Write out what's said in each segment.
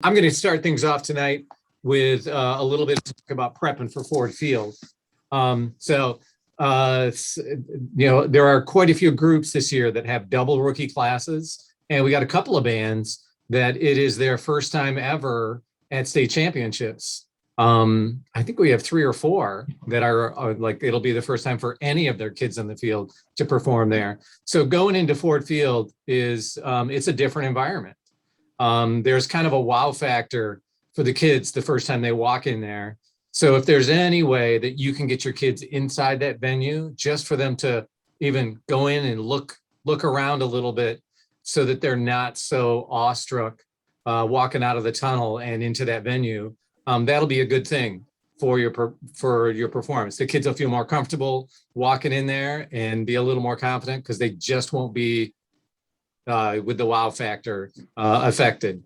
I'm going to start things off tonight with a little bit to talk about prepping for Ford Field. Um, so, uh, there are quite a few groups this year that have double rookie classes, and we got a couple of bands that it is their first time ever at state championships. I think we have three or four that are like, it'll be the first time for any of their kids on the field to perform there. So going into Ford Field it's a different environment. There's kind of a wow factor for the kids the first time they walk in there. So if there's any way that you can get your kids inside that venue, just for them to even go in and look around a little bit, so that they're not so awestruck walking out of the tunnel and into that venue, that'll be a good thing for your performance. The kids will feel more comfortable walking in there and be a little more confident because they just won't be with the wow factor affected.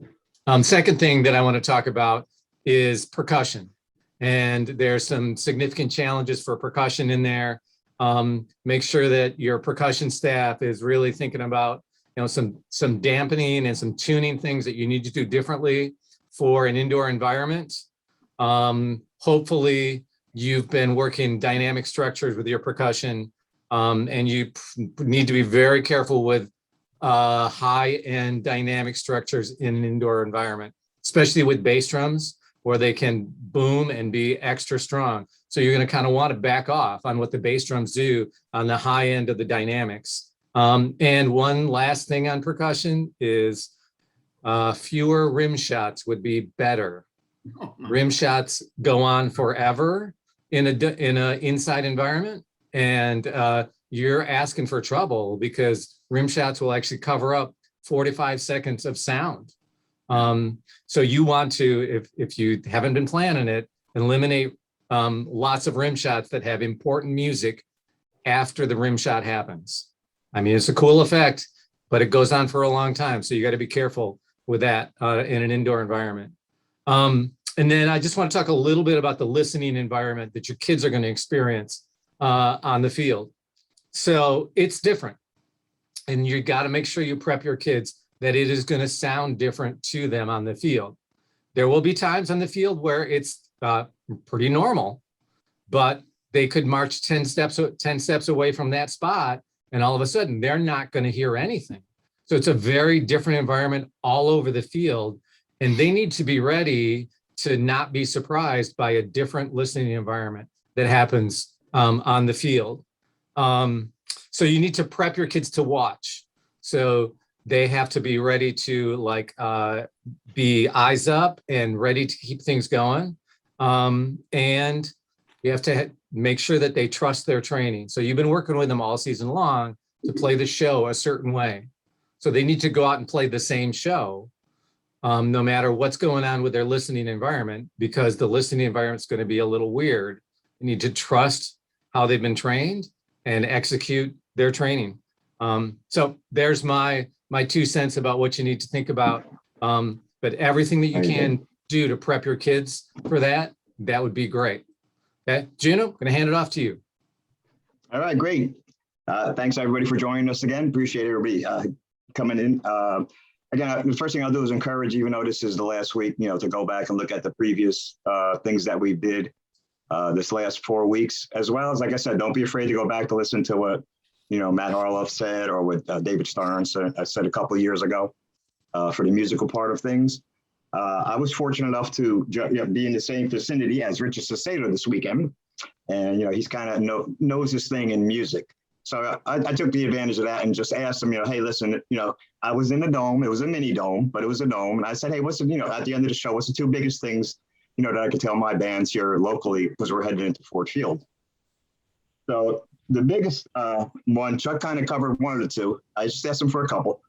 Second thing that I want to talk about is percussion. And there's some significant challenges for percussion in there. Make sure that your percussion staff is really thinking about, some dampening and some tuning things that you need to do differently for an indoor environment. Hopefully you've been working dynamic structures with your percussion, and you need to be very careful with high-end dynamic structures in an indoor environment, especially with bass drums, where they can boom and be extra strong. So you're going to kind of want to back off on what the bass drums do on the high end of the dynamics. And one last thing on percussion is fewer rim shots would be better. Rim shots go on forever in a inside environment, and you're asking for trouble because rim shots will actually cover up 45 seconds of sound. So you want to, if you haven't been planning it, eliminate lots of rim shots that have important music after the rim shot happens. I mean, it's a cool effect, but it goes on for a long time. So you got to be careful with that in an indoor environment. And then I just want to talk a little bit about the listening environment that your kids are going to experience on the field. So it's different. And you got to make sure you prep your kids that it is going to sound different to them on the field. There will be times on the field where it's pretty normal, but they could march 10 steps away from that spot, and all of a sudden they're not going to hear anything. So it's a very different environment all over the field, and they need to be ready to not be surprised by a different listening environment that happens on the field. So you need to prep your kids to watch. So they have to be ready to be eyes up and ready to keep things going. And you have to make sure that they trust their training. So you've been working with them all season long to play the show a certain way. So they need to go out and play the same show, no matter what's going on with their listening environment, because the listening environment is going to be a little weird. You need to trust how they've been trained and execute their training. So there's my 2 cents about what you need to think about. But everything that you can do to prep your kids for that would be great. Okay, Juno, I'm going to hand it off to you. All right, great. Thanks everybody for joining us again. Appreciate everybody coming in. Again, the first thing I'll do is encourage, even though this is the last week, to go back and look at the previous things that we did this last 4 weeks, as well as, like I said, don't be afraid to go back to listen to what, Matt Harloff said, or what David Stern said a couple of years ago for the musical part of things. I was fortunate enough to be in the same vicinity as Richard Cicero this weekend. And, he's kind of knows his thing in music. So I took the advantage of that and just asked him, hey, listen, I was in the dome. It was a mini dome, but it was a dome. And I said, hey, what's the, at the end of the show, what's the two biggest things, that I could tell my bands here locally, because we're headed into Ford Field. So the biggest one, Chuck kind of covered one of the two. I just asked him for a couple.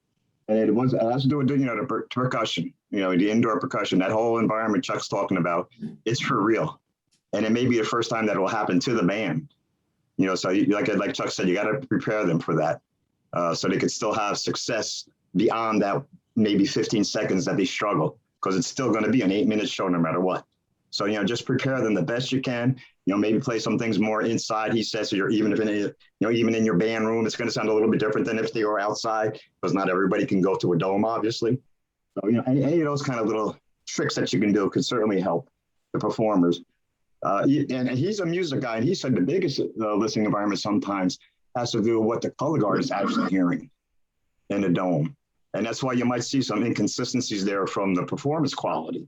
And it has to do with, the percussion, the indoor percussion, that whole environment Chuck's talking about. It's for real. And it may be the first time that it will happen to the band. So like Chuck said, you got to prepare them for that, so they could still have success beyond that maybe 15 seconds that they struggle, because it's still going to be an 8-minute show no matter what. So, just prepare them the best you can, maybe play some things more inside, he says, so you're even in your band room, it's going to sound a little bit different than if they were outside, because not everybody can go to a dome, obviously. So, any of those kind of little tricks that you can do could certainly help the performers. And he's a music guy, and he said the biggest listening environment sometimes has to do with what the color guard is actually hearing in the dome. And that's why you might see some inconsistencies there from the performance quality,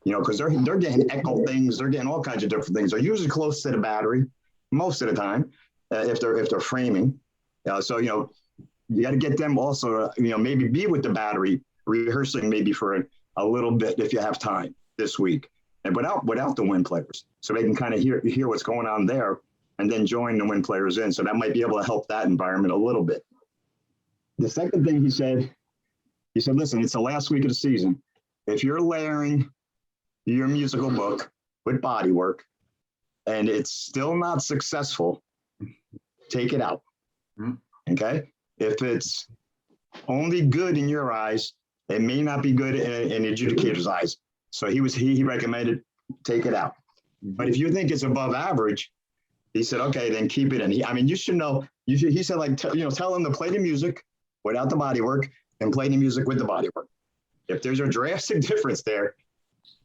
because they're getting echo things, they're getting all kinds of different things. They're usually close to the battery most of the time, if they're framing. So, you got to get them also, maybe be with the battery, rehearsing maybe for a little bit if you have time this week, and without the wind players, so they can kind of hear what's going on there, and then join the wind players in. So that might be able to help that environment a little bit. The second thing he said, listen, it's the last week of the season. If you're layering your musical book with body work and it's still not successful, take it out. Okay? If it's only good in your eyes, it may not be good in the adjudicator's eyes. So he recommended take it out. But if you think it's above average, he said, okay, then keep it in. You should know. He said, tell them to play the music without the body work and play the music with the body work. If there's a drastic difference there,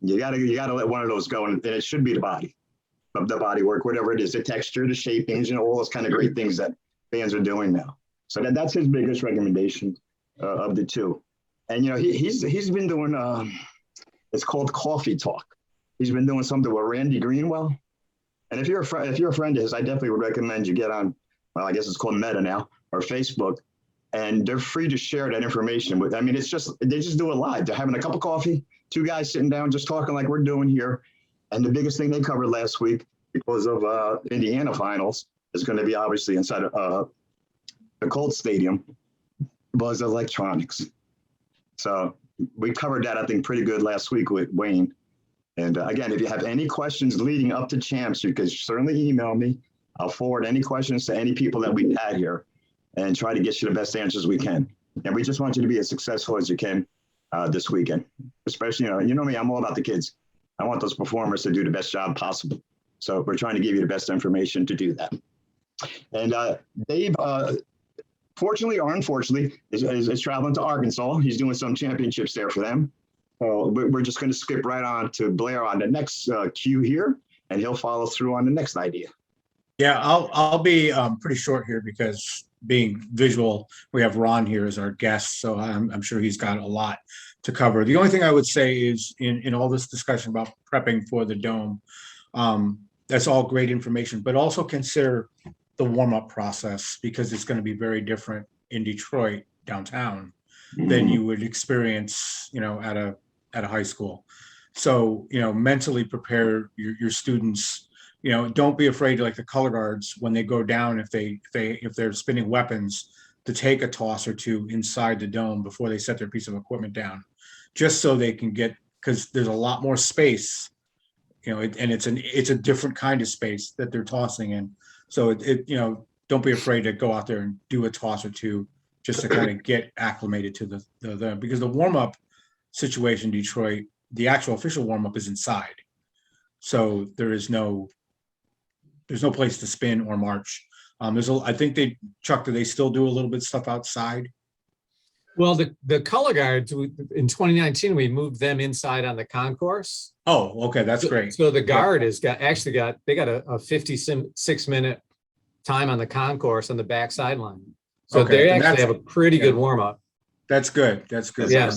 you gotta let one of those go, and it should be the body work, whatever it is, the texture, the shapings, all those kind of great things that bands are doing now. So that's his biggest recommendation of the two. And he's been doing it's called Coffee Talk. He's been doing something with Randy Greenwell. And if you're a friend of his, I definitely would recommend you get on. Well, I guess it's called Meta now, or Facebook, and they're free to share that information with. They just do it live. They're having a cup of coffee, two guys sitting down just talking like we're doing here. And the biggest thing they covered last week, because of Indiana finals, is going to be obviously inside of the Colts Stadium, was electronics. So we covered that, I think, pretty good last week with Wayne. And again, if you have any questions leading up to champs, you can certainly email me. I'll forward any questions to any people that we've had here and try to get you the best answers we can. And we just want you to be as successful as you can this weekend. Especially, you know me, I'm all about the kids. I want those performers to do the best job possible. So we're trying to give you the best information to do that. And Dave, fortunately or unfortunately, is traveling to Arkansas. He's doing some championships there for them. We're just going to skip right on to Blair on the next cue here, and he'll follow through on the next idea. Yeah, I'll be pretty short here because being visual, we have Ron here as our guest, so I'm sure he's got a lot to cover. The only thing I would say is in all this discussion about prepping for the Dome, that's all great information, but also consider the warm-up process, because it's going to be very different in Detroit downtown than you would experience, at a high school. So, mentally prepare your students. Don't be afraid to, like the color guards, when they go down, if they're spinning weapons, to take a toss or two inside the dome before they set their piece of equipment down, just so they can get, because there's a lot more space, and it's a different kind of space that they're tossing in. So don't be afraid to go out there and do a toss or two just to kind of get acclimated to the because the warm-up situation in Detroit, the actual official warm-up is inside. So there's no place to spin or march. I think Chuck, do they still do a little bit of stuff outside? Well, the color guards in 2019, we moved them inside on the concourse. Oh, okay, that's great. So the guard they got a 56-minute time on the concourse on the back sideline. So Okay, they actually have a pretty good warm up. That's good. That's good. Yeah.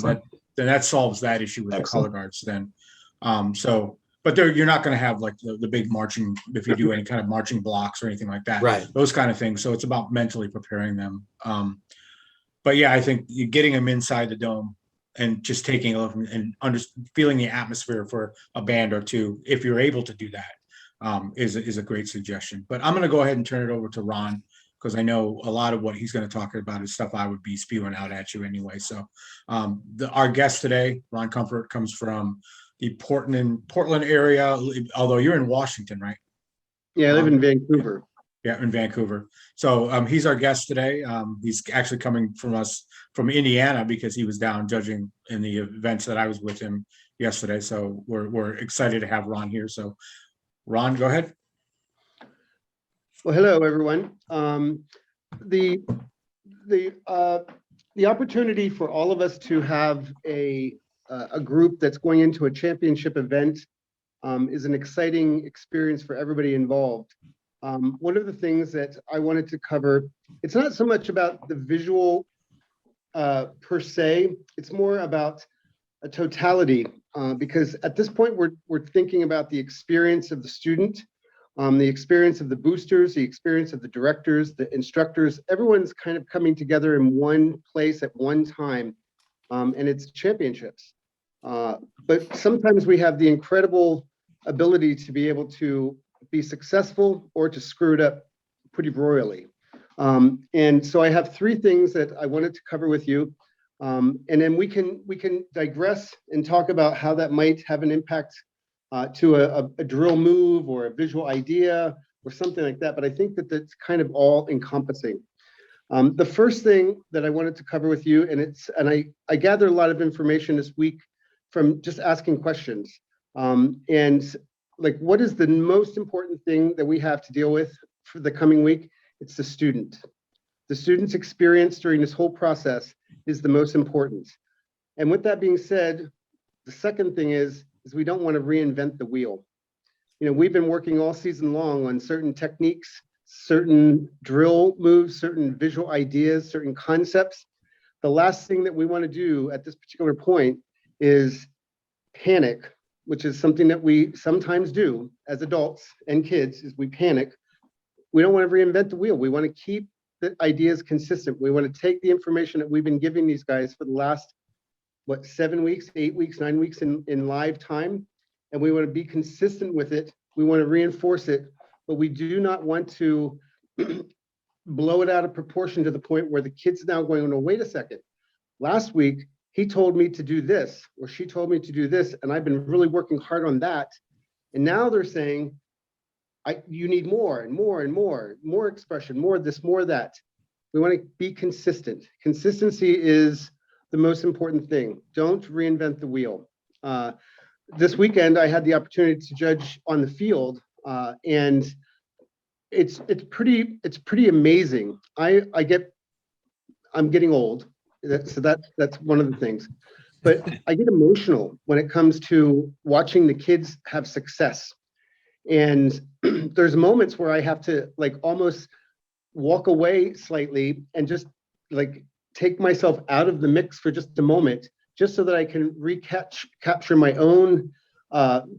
Then that solves that issue with Excellent. the color guards then. But you're not going to have like the big marching, if you do any kind of marching blocks or anything like that. Right. Those kind of things. So it's about mentally preparing them. But yeah, I think getting them inside the dome and just taking a look and feeling the atmosphere for a band or two, if you're able to do that, is a great suggestion. But I'm going to go ahead and turn it over to Ron, because I know a lot of what he's going to talk about is stuff I would be spewing out at you anyway. So our guest today, Ron Comfort, comes from the Portland area, although you're in Washington, right? Yeah, I live in Vancouver. Yeah, in Vancouver. So he's our guest today. He's actually coming from Indiana, because he was down judging in the events that I was with him yesterday. So we're excited to have Ron here. So Ron, go ahead. Well, hello, everyone. The opportunity for all of us to have a a group that's going into a championship event is an exciting experience for everybody involved. One of the things that I wanted to cover, it's not so much about the visual per se, it's more about a totality, because at this point we're thinking about the experience of the student, the experience of the boosters, the experience of the directors, the instructors. Everyone's kind of coming together in one place at one time, and it's championships. But sometimes we have the incredible ability to be able to be successful or to screw it up pretty royally. And so I have three things that I wanted to cover with you. And then we can digress and talk about how that might have an impact to a drill move or a visual idea or something like that. But I think that that's kind of all encompassing. The first thing that I wanted to cover with you, and I gathered a lot of information this week from just asking questions. And like, what is the most important thing that we have to deal with for the coming week? It's the student. The student's experience during this whole process is the most important. And with that being said, the second thing is we don't want to reinvent the wheel. You know, we've been working all season long on certain techniques, certain drill moves, certain visual ideas, certain concepts. The last thing that we want to do at this particular point is panic, which is something that we sometimes do as adults and kids, is we panic. We don't want to reinvent the wheel. We want to keep the ideas consistent. We want to take the information that we've been giving these guys for the last, 7 weeks, 8 weeks, 9 weeks in live time, and we want to be consistent with it. We want to reinforce it, but we do not want to blow it out of proportion to the point where the kid's now going, no, wait a second. Last week, he told me to do this, or she told me to do this, and I've been really working hard on that. And now they're saying, you need more and more and more expression, more of this, more of that. We want to be consistent. Consistency is the most important thing. Don't reinvent the wheel. This weekend, I had the opportunity to judge on the field, and it's pretty amazing. I'm getting old, so that's one of the things. But I get emotional when it comes to watching the kids have success. And there's moments where I have to like almost walk away slightly and just like take myself out of the mix for just a moment, just so that I can capture my own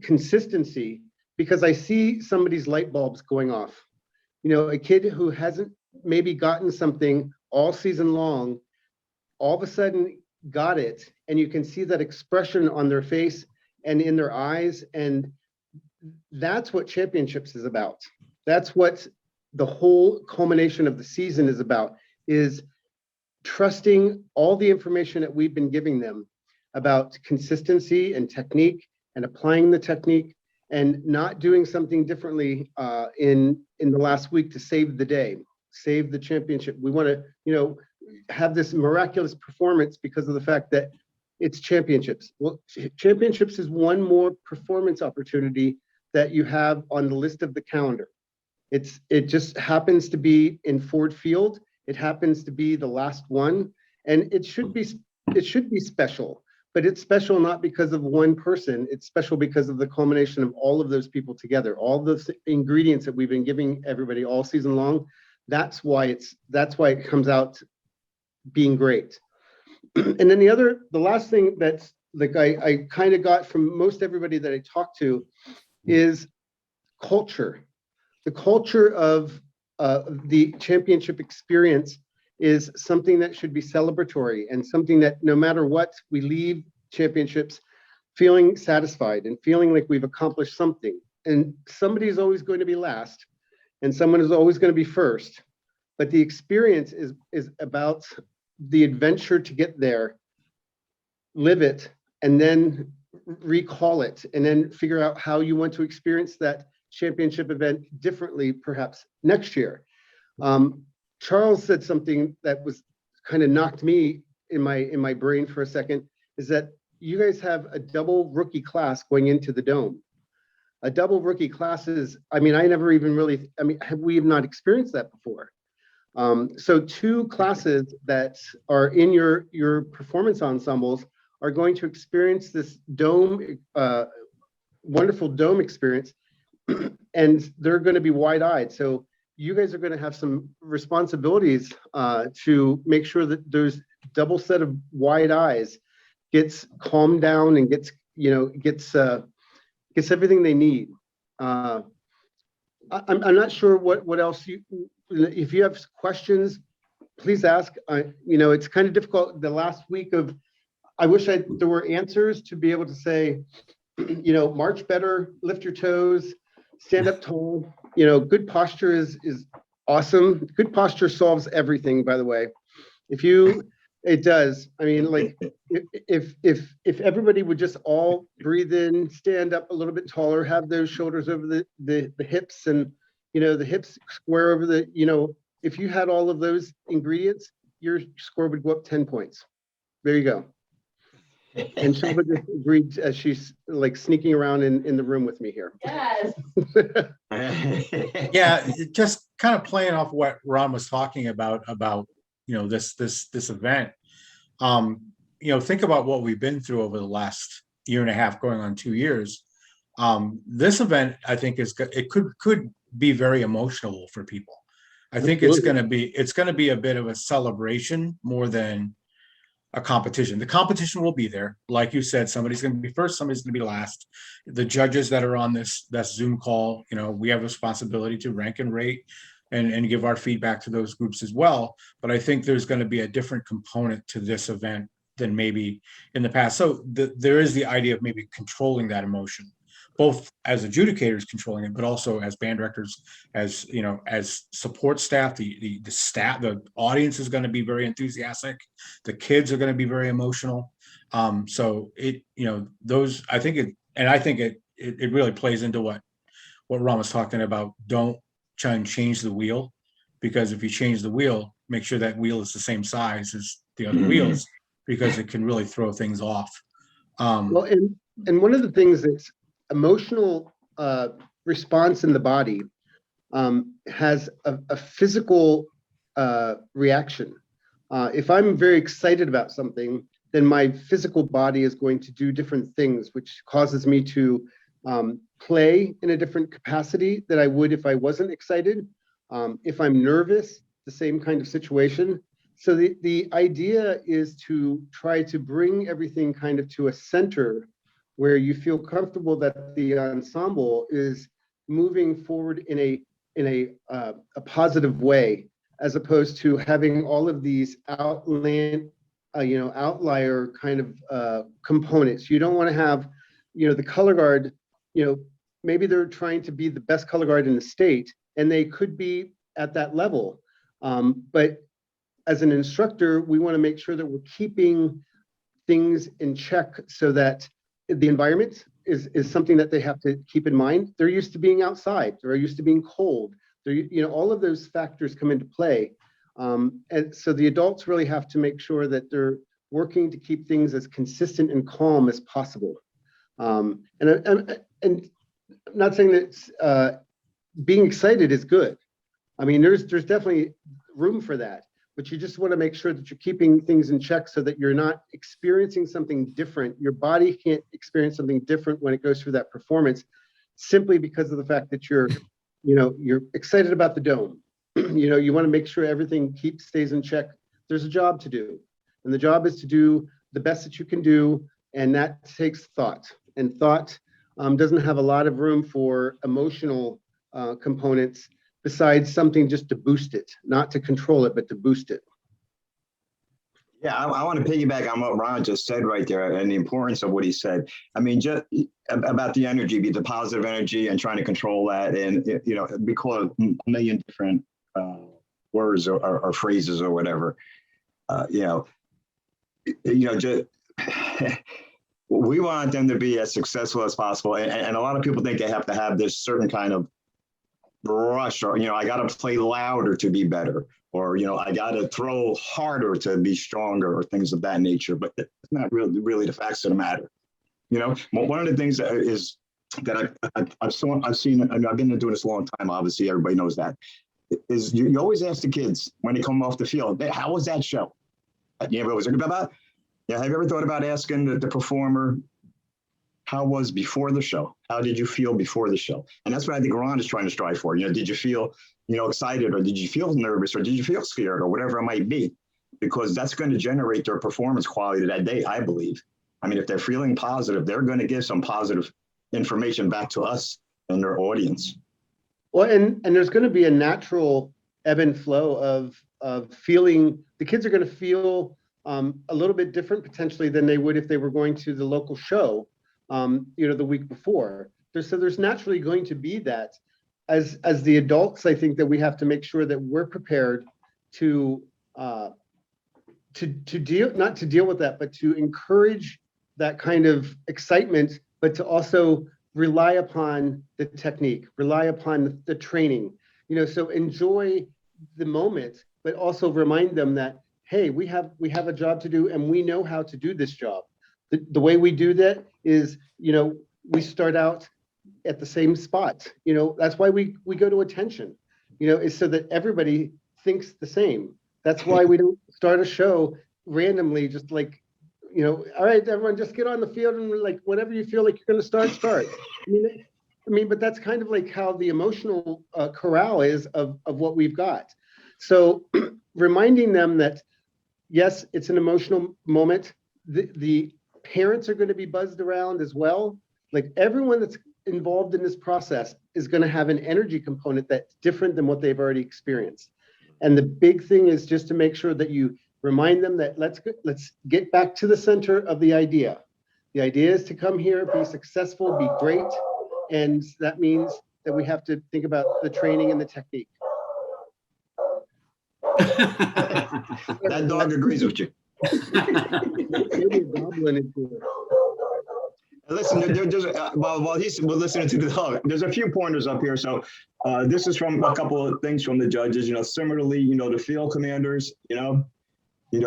consistency, because I see somebody's light bulbs going off. You know, a kid who hasn't maybe gotten something all season long, all of a sudden got it, and you can see that expression on their face and in their eyes, and that's what championships is about. That's what the whole culmination of the season is about, is trusting all the information that we've been giving them about consistency and technique, and applying the technique, and not doing something differently in the last week to save the day, save the championship. We want to, have this miraculous performance because of the fact that it's championships. Well, championships is one more performance opportunity that you have on the list of the calendar. It just happens to be in Ford Field. It happens to be the last one, and it should be special. But it's special not because of one person. It's special because of the culmination of all of those people together, all the ingredients that we've been giving everybody all season long. That's why it comes out being great. And then the last thing that's like I kind of got from most everybody that I talked to is culture. The culture of the championship experience is something that should be celebratory, and something that no matter what, we leave championships feeling satisfied and feeling like we've accomplished something. And somebody is always going to be last, and someone is always going to be first. But the experience is about the adventure to get there, live it, and then recall it, and then figure out how you want to experience that championship event differently, perhaps next year. Charles said something that was kind of knocked me in my brain for a second, is that you guys have a double rookie class going into the Dome. A double rookie class is, we have not experienced that before. So two classes that are in your performance ensembles are going to experience this dome, wonderful dome experience, and they're going to be wide-eyed. So you guys are going to have some responsibilities to make sure that there's double set of wide eyes gets calmed down and gets everything they need. I'm not sure what else if you have questions, please ask. It's kind of difficult the last week of, I wish there were answers to be able to say, march better, lift your toes, stand up tall. Good posture is awesome. Good posture solves everything, by the way. It does. I mean, like if everybody would just all breathe in, stand up a little bit taller, have those shoulders over the hips, and the hips square over if you had all of those ingredients, your score would go up 10 points. There you go. And Shilpa just agreed as she's like sneaking around in the room with me here. Yes. Yeah, just kind of playing off what Ron was talking about this event. Think about what we've been through over the last year and a half, going on 2 years. This event, I think, could be very emotional for people. I think it's going to be a bit of a celebration more than a competition. The competition will be there. Like you said, somebody's going to be first, somebody's going to be last. The judges that are on this Zoom call, we have a responsibility to rank and rate and give our feedback to those groups as well. But I think there's going to be a different component to this event than maybe in the past. So there is the idea of maybe controlling that emotion, both as adjudicators controlling it, but also as band directors, as support staff. The staff, the audience is going to be very enthusiastic. The kids are going to be very emotional. So those, I think it really plays into what Ron was talking about. Don't try and change the wheel, because if you change the wheel, make sure that wheel is the same size as the other wheels, because it can really throw things off. Well, and one of the things that's emotional response in the body has a physical reaction. If I'm very excited about something, then my physical body is going to do different things, which causes me to play in a different capacity than I would if I wasn't excited. If I'm nervous, the same kind of situation. So the idea is to try to bring everything kind of to a center where you feel comfortable that the ensemble is moving forward in a positive way, as opposed to having all of these outlier kind of components. You don't want to have, the color guard, maybe they're trying to be the best color guard in the state, and they could be at that level. But as an instructor, we want to make sure that we're keeping things in check so that the environment is something that they have to keep in mind. They're used to being outside. They're used to being cold. All of those factors come into play. And so the adults really have to make sure that they're working to keep things as consistent and calm as possible. And I'm not saying that being excited is good. I mean, there's definitely room for that, but you just want to make sure that you're keeping things in check so that you're not experiencing something different. Your body can't experience something different when it goes through that performance, simply because of the fact that you're excited about the dome. You want to make sure everything stays in check. There's a job to do, and the job is to do the best that you can do, and that takes thought. And thought doesn't have a lot of room for emotional components, besides something just to boost it, not to control it, but to boost it. Yeah, I want to piggyback on what Ron just said right there, and the importance of what he said. I mean, just about the energy, the positive energy, and trying to control that. And, we call it a million different words or phrases or whatever. Just we want them to be as successful as possible. And a lot of people think they have to have this certain kind of rush, or I got to play louder to be better, or I got to throw harder to be stronger, or things of that nature. But it's not really the facts of the matter. One of the things is that I've seen, and I've been doing this a long time. Obviously, everybody knows that. Is you always ask the kids when they come off the field, "How was that show?" You ever was about that? Yeah, have you ever thought about asking the performer, how was before the show? How did you feel before the show? And that's what I think Ron is trying to strive for. Did you feel, excited, or did you feel nervous, or did you feel scared, or whatever it might be? Because that's going to generate their performance quality that day, I believe. I mean, if they're feeling positive, they're going to give some positive information back to us and their audience. Well, and there's going to be a natural ebb and flow of feeling. The kids are going to feel a little bit different potentially than they would if they were going to the local show, the week before. So there's naturally going to be that. As the adults, I think that we have to make sure that we're prepared to deal, not to deal with that, but to encourage that kind of excitement, but to also rely upon the technique, rely upon the training, so enjoy the moment, but also remind them that, hey, we have a job to do and we know how to do this job. The way we do that is, we start out at the same spot. That's why we go to attention, is so that everybody thinks the same. That's why we don't start a show randomly, just like, all right, everyone just get on the field and like, whenever you feel like you're going to start. I mean, but that's kind of like how the emotional corral is of what we've got. So reminding them that, yes, it's an emotional moment. The parents are going to be buzzed around as well. Like everyone that's involved in this process is going to have an energy component that's different than what they've already experienced. And the big thing is just to make sure that you remind them that let's get back to the center of the idea. The idea is to come here, be successful, be great. And that means that we have to think about the training and the technique. That dog agrees with you. Maybe a goblin is here. Listen, while we're listening to the dog, there's a few pointers up here. So this is from a couple of things from the judges. Similarly, the field commanders,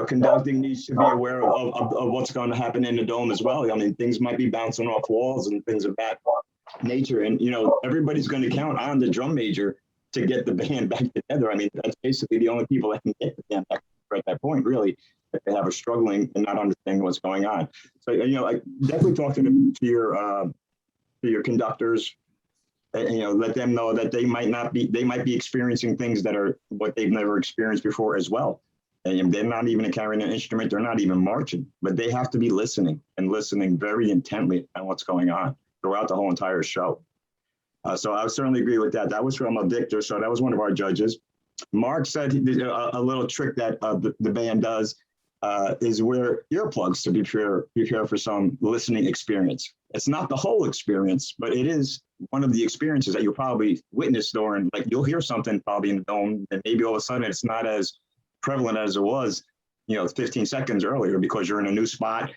conducting needs to be aware of what's going to happen in the dome as well. I mean, things might be bouncing off walls and things of that nature. And, everybody's going to count on the drum major to get the band back together. I mean, that's basically the only people that can get the band back at that point, really, if they have a struggling and not understanding what's going on. So, I definitely talk to your conductors, and, let them know that they might be experiencing things that are what they've never experienced before as well. And they're not even carrying an instrument, they're not even marching, but they have to be listening very intently on what's going on throughout the whole entire show. So I would certainly agree with that. That was from Victor, so that was one of our judges. Mark said a little trick that the band does is wear earplugs to prepare for some listening experience. It's not the whole experience, but it is one of the experiences that you'll probably witness during, like you'll hear something probably in the dome, and maybe all of a sudden it's not as prevalent as it was, 15 seconds earlier, because you're in a new spot.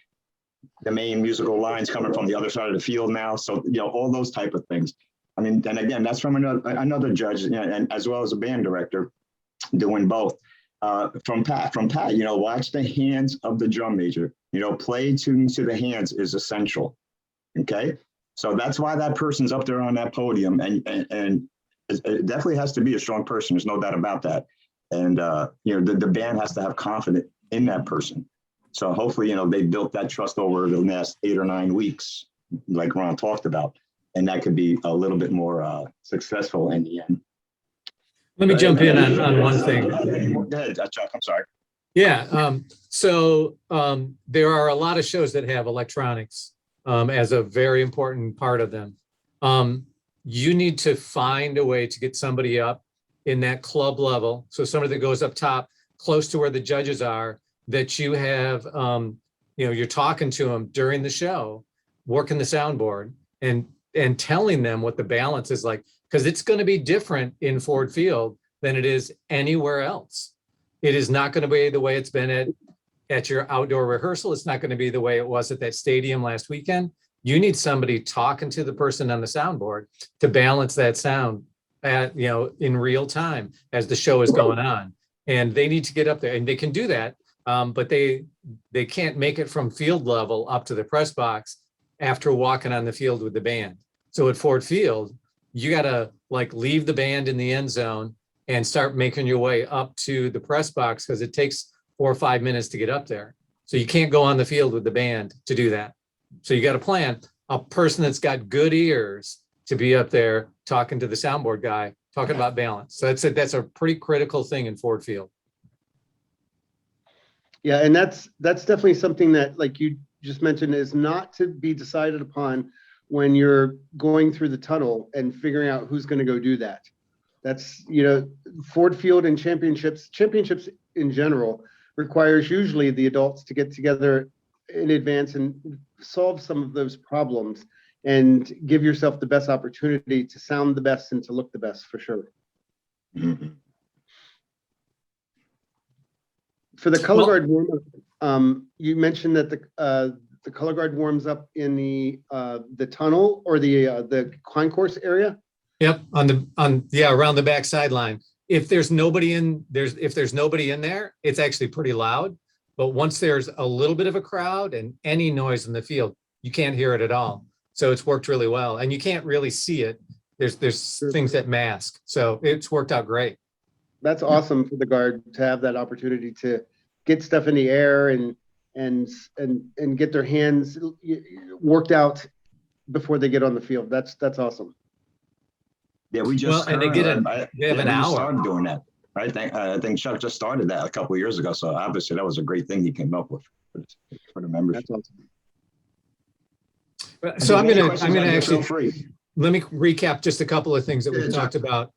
The main musical line's coming from the other side of the field now. So, all those type of things. I mean, and again, that's from another judge, and as well as a band director doing both. From Pat, watch the hands of the drum major. Play tuning to the hands is essential. Okay. So that's why that person's up there on that podium, and it definitely has to be a strong person. There's no doubt about that. And, the band has to have confidence in that person. So hopefully, they built that trust over the last 8 or 9 weeks, like Ron talked about, and that could be a little bit more successful in the end. Let me jump in on one thing. Go ahead, Chuck, I'm sorry. Yeah, there are a lot of shows that have electronics as a very important part of them. You need to find a way to get somebody up in that club level. So somebody that goes up top, close to where the judges are, that you have, you're talking to them during the show, working the soundboard and telling them what the balance is like, because it's going to be different in Ford Field than it is anywhere else. It is not going to be the way it's been at your outdoor rehearsal. It's not going to be the way it was at that stadium last weekend. You need somebody talking to the person on the soundboard to balance that sound in real time as the show is going on. And they need to get up there, and they can do that, but they can't make it from field level up to the press box after walking on the field with the band. So at Ford Field, you got to leave the band in the end zone and start making your way up to the press box, because it takes 4 or 5 minutes to get up there. So you can't go on the field with the band to do that. So you got to plan a person that's got good ears to be up there talking to the soundboard guy, talking about balance. So that's a pretty critical thing in Ford Field. Yeah, and that's definitely something that, like you just mentioned, is not to be decided upon when you're going through the tunnel and figuring out who's going to go do that. That's, Ford Field and championships in general requires usually the adults to get together in advance and solve some of those problems and give yourself the best opportunity to sound the best and to look the best, for sure. Mm-hmm. For the color guard warm-up, you mentioned that the color guard warms up in the tunnel or the concourse area. Yep, around the back sideline. If there's nobody in there, it's actually pretty loud. But once there's a little bit of a crowd and any noise in the field, you can't hear it at all. So it's worked really well, and you can't really see it. There's things that mask, so it's worked out great. That's awesome for the guard to have that opportunity to get stuff in the air and get their hands worked out before they get on the field. That's awesome. Yeah, we just and they have an hour. Started doing that. I think Chuck just started that a couple of years ago. So obviously that was a great thing he came up with for the members. That's awesome. So I'm gonna actually free. Let me recap just a couple of things that we've talked about.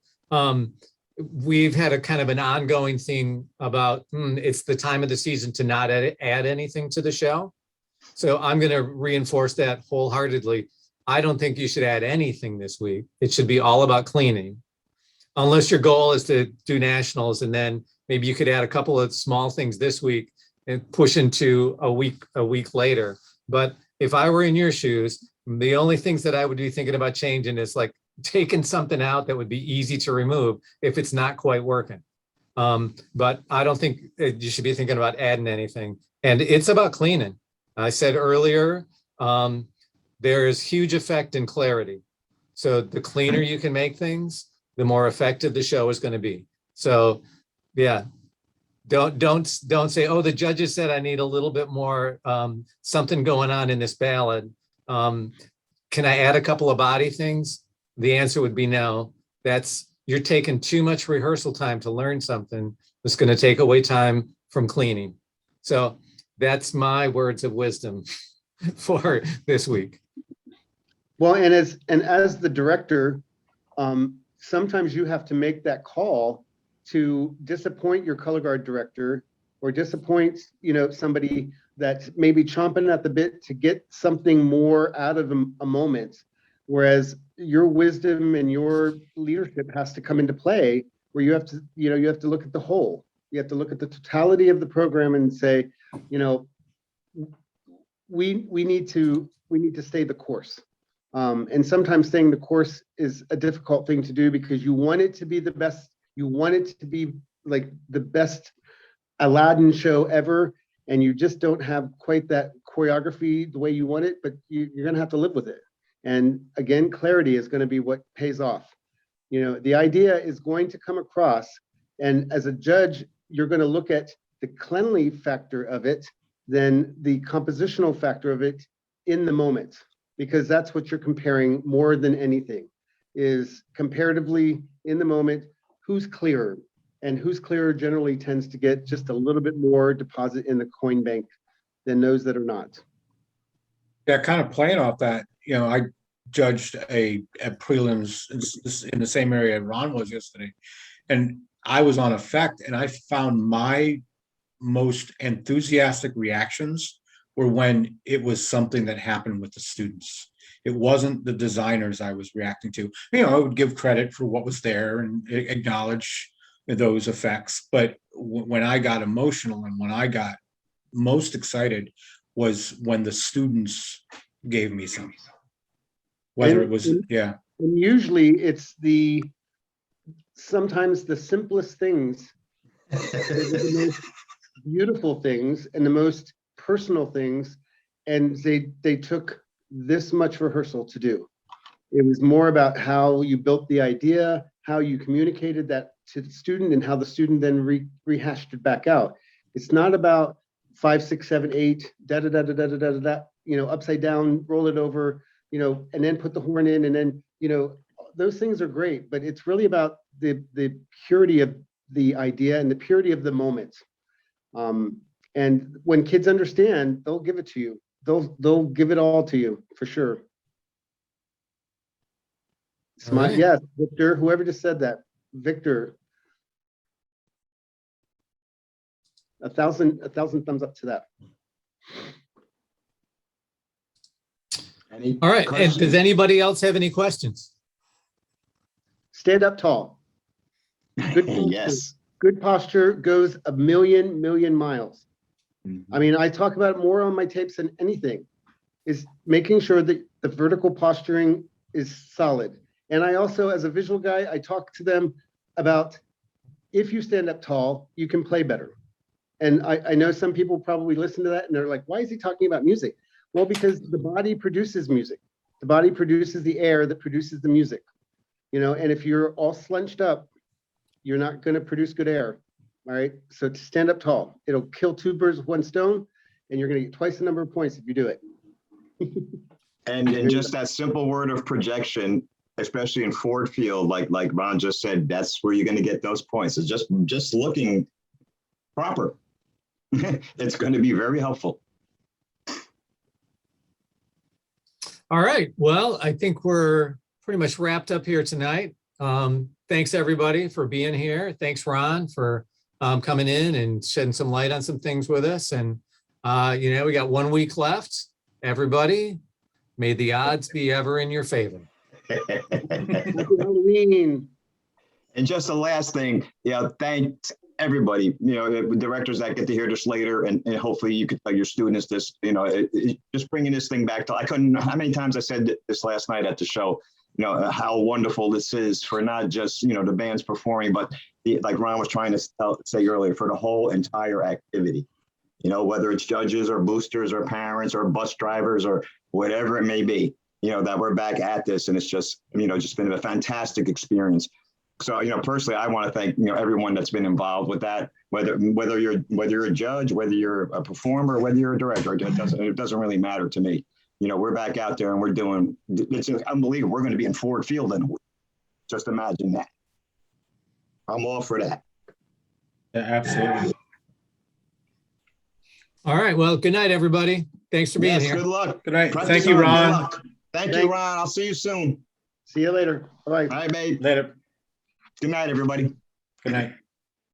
We've had a kind of an ongoing thing about it's the time of the season to not add anything to the show. So I'm going to reinforce that wholeheartedly. I don't think you should add anything this week. It should be all about cleaning, unless your goal is to do nationals, and then maybe you could add a couple of small things this week and push into a week later. But if I were in your shoes, the only things that I would be thinking about changing is like taking something out that would be easy to remove if it's not quite working. But I don't think you should be thinking about adding anything. And it's about cleaning. I said earlier, there is huge effect in clarity. So the cleaner you can make things, the more effective the show is going to be. So yeah, don't say, oh, the judges said I need a little bit more something going on in this ballad. Can I add a couple of body things? The answer would be no. You're taking too much rehearsal time to learn something that's going to take away time from cleaning. So that's my words of wisdom for this week. Well, and as the director, sometimes you have to make that call to disappoint your color guard director or disappoint, somebody that's maybe chomping at the bit to get something more out of a moment. Whereas your wisdom and your leadership has to come into play, where you have to look at the whole. You have to look at the totality of the program and say, we need to stay the course. And sometimes staying the course is a difficult thing to do because you want it to be the best. You want it to be like the best Aladdin show ever, and you just don't have quite that choreography the way you want it, but you're going to have to live with it. And again, clarity is going to be what pays off. The idea is going to come across, and as a judge, you're going to look at the cleanly factor of it, then the compositional factor of it in the moment, because that's what you're comparing more than anything, is comparatively in the moment, who's clearer. And who's clearer generally tends to get just a little bit more deposit in the coin bank than those that are not. Yeah, kind of playing off that, I judged a prelims in the same area Ron was yesterday, and I was on effect, and I found my most enthusiastic reactions were when it was something that happened with the students. It wasn't the designers I was reacting to. I would give credit for what was there and acknowledge those effects. But when I got emotional and when I got most excited was when the students gave me something. Whether it was, yeah. And usually it's sometimes the simplest things, the most beautiful things and the most personal things, and they took this much rehearsal to do. It was more about how you built the idea, how you communicated that to the student, and how the student then rehashed it back out. It's not about 5, 6, 7, 8, da da da da da da da da, you know, upside down, roll it over, you know, and then put the horn in, and then, you know, those things are great, but it's really about the purity of the idea and the purity of the moment. And when kids understand, they'll give it to you. They'll give it all to you for sure. Smile, right. yes, Victor, whoever just said that, Victor. 1,000 thumbs up to that. Any All right. And questions? does anybody else have any questions? Stand up tall. Good posture. Yes. Good posture goes a million miles. Mhm. I mean, I talk about it more on my tapes than anything, is making sure that the vertical posturing is solid. And I also, as a visual guy, I talk to them about if you stand up tall, you can play better. And I know some people probably listen to that and they're like, why is he talking about music? Well, because the body produces music. The body produces the air that produces the music. You know, and if you're all slunched up, you're not going to produce good air. All right. So to stand up tall, it'll kill 2 birds with 1 stone, and you're going to get twice the number of points if you do it. And just that simple word of projection, especially in Ford Field, like Ron just said, that's where you're going to get those points. It's just looking proper. It's going to be very helpful. All right. Well, I think we're pretty much wrapped up here tonight. Thanks everybody for being here. Thanks Ron for coming in and shedding some light on some things with us. And you know, we got 1 week left. Everybody, may the odds be ever in your favor. Happy Halloween. And just the last thing, thanks everybody, directors that get to hear this later, and hopefully you could tell your students this, just bringing this thing back to, how many times I said this last night at the show, how wonderful this is for not just, the bands performing, but like Ron was trying to say earlier, for the whole entire activity, whether it's judges or boosters or parents or bus drivers or whatever it may be, that we're back at this. And it's just, just been a fantastic experience. So, personally, I want to thank, everyone that's been involved with that, whether you're a judge, whether you're a performer, whether you're a director, it doesn't really matter to me. We're back out there and we're doing, it's unbelievable. We're going to be in Ford Field in a week. Just imagine that. I'm all for that. Yeah, absolutely. All right. Well, good night, everybody. Thanks for being here. Good luck. Good night. Practice Thank you, on. Good Ron. luck. Thank you, Ron. I'll see you soon. See you later. Bye. All right, babe. Later. Good night, everybody. Good night.